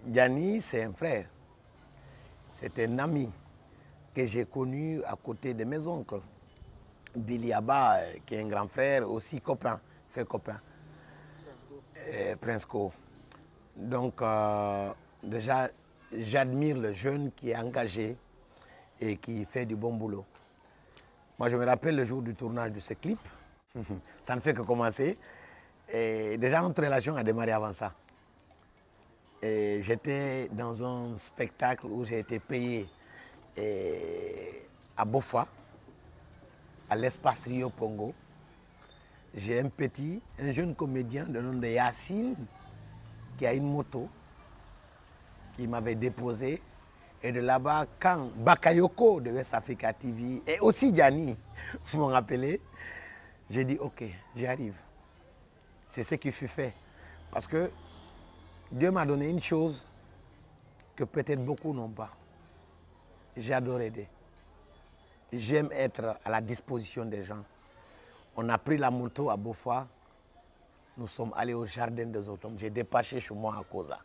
Gianni, c'est un frère. C'est un ami que j'ai connu à côté de mes oncles. Billy Abba, qui est un grand frère, aussi copain, fait copain. Prince Co. Donc, déjà, j'admire le jeune qui est engagé et qui fait du bon boulot. Moi, je me rappelle le jour du tournage de ce clip. Ça ne fait que commencer. Et déjà, notre relation a démarré avant ça. J'étais dans un spectacle où j'ai été payé à Bofa, à l'espace Rio Pongo. J'ai un jeune comédien de nom de Yacine, qui a une moto, qui m'avait déposé. Et de là-bas, quand Bakayoko de West Africa TV et aussi Gianni m'ont appelé, j'ai dit ok, j'arrive. C'est ce qui fut fait. Parce que Dieu m'a donné une chose que peut-être beaucoup n'ont pas. J'adore aider. J'aime être à la disposition des gens. On a pris la moto à Beaufoy. Nous sommes allés au Jardin des Octombres. J'ai dépêché chez moi à Koza.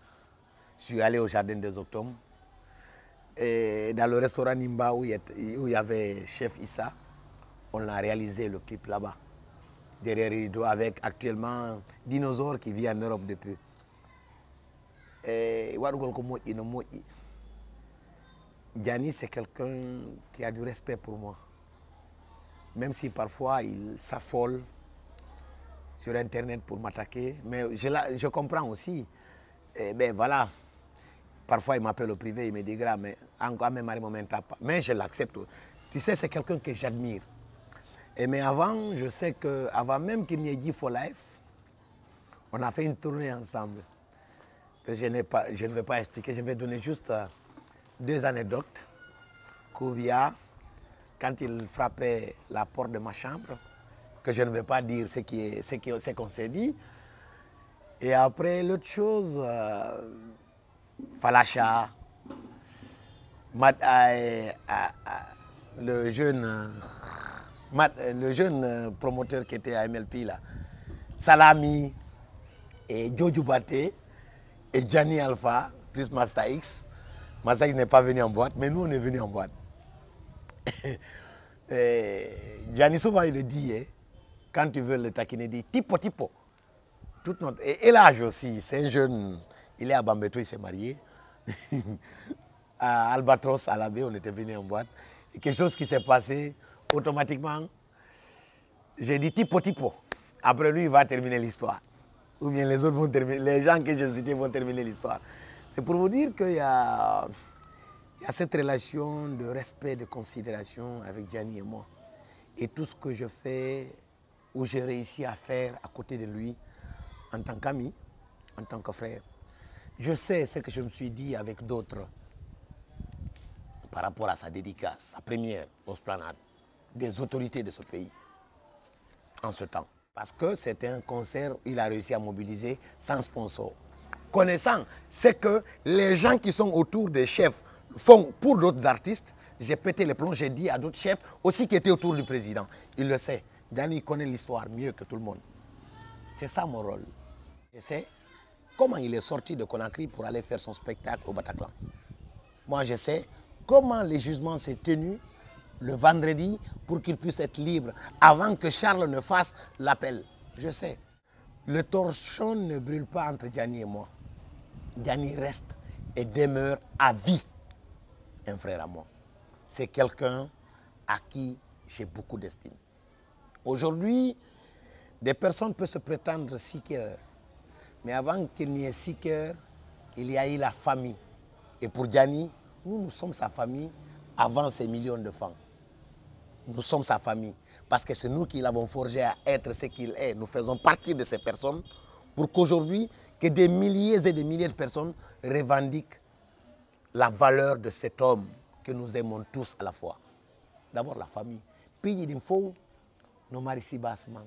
Je suis allé au Jardin des Octombres. Et dans le restaurant Nimba où il y avait Chef Issa, on a réalisé le clip là-bas. Derrière les rideaux avec actuellement Dinosaure qui vit en Europe depuis. Et Gianni, c'est quelqu'un qui a du respect pour moi. Même si parfois il s'affole sur Internet pour m'attaquer. Mais je comprends aussi. Et ben voilà. Parfois, il m'appelle au privé, il me dit, gras, mais encore mes maris ne me tape pas. Mais je l'accepte. Tu sais, c'est quelqu'un que j'admire. Mais avant, je sais qu'avant même qu'il n'y ait dit For Life, on a fait une tournée ensemble. Que je ne vais pas expliquer, je vais donner juste 2 anecdotes. Kouvia, quand il frappait la porte de ma chambre, que je ne vais pas dire ce qu'on s'est dit. Et après, l'autre chose, Falacha, le jeune promoteur qui était à MLP, là, Salami, et Jojo Baté, et Gianni Alpha, plus Master X. Master X n'est pas venu en boîte, mais nous, on est venu en boîte. Gianni, souvent, il le dit, hein, quand tu veux le taquiner, il dit tipo, tipo. Et l'âge aussi, c'est un jeune, il est à Bambeto, il s'est marié. À Albatros, à la baie, on était venu en boîte. Et quelque chose qui s'est passé, automatiquement, j'ai dit tipo, tipo. Après lui, il va terminer l'histoire. Ou bien les autres vont terminer, les gens que j'ai cités vont terminer l'histoire. C'est pour vous dire qu'il y a cette relation de respect, de considération avec Gianni et moi. Et tout ce que je fais, ou j'ai réussi à faire à côté de lui, en tant qu'ami, en tant que frère, je sais ce que je me suis dit avec d'autres par rapport à sa dédicace, sa première au Esplanade, des autorités de ce pays, en ce temps. Parce que c'était un concert où il a réussi à mobiliser sans sponsor. Connaissant ce que les gens qui sont autour des chefs font pour d'autres artistes, j'ai pété les plombs, j'ai dit à d'autres chefs aussi qui étaient autour du président. Il le sait. Gianni connaît l'histoire mieux que tout le monde. C'est ça mon rôle. Je sais comment il est sorti de Conakry pour aller faire son spectacle au Bataclan. Moi, je sais comment les jugements s'est tenus le vendredi pour qu'il puisse être libre avant que Charles ne fasse l'appel. Je sais. Le torchon ne brûle pas entre Gianni et moi. Gianni reste et demeure à vie un frère à moi. C'est quelqu'un à qui j'ai beaucoup d'estime. Aujourd'hui, des personnes peuvent se prétendre seekers. Mais avant qu'il n'y ait seekers, il y a eu la famille. Et pour Gianni, nous sommes sa famille avant ces millions de fans. Nous sommes sa famille parce que c'est nous qui l'avons forgé à être ce qu'il est. Nous faisons partie de ces personnes pour qu'aujourd'hui, que des milliers et des milliers de personnes revendiquent la valeur de cet homme que nous aimons tous à la fois. D'abord la famille. Puis il faut nos maris si bassement.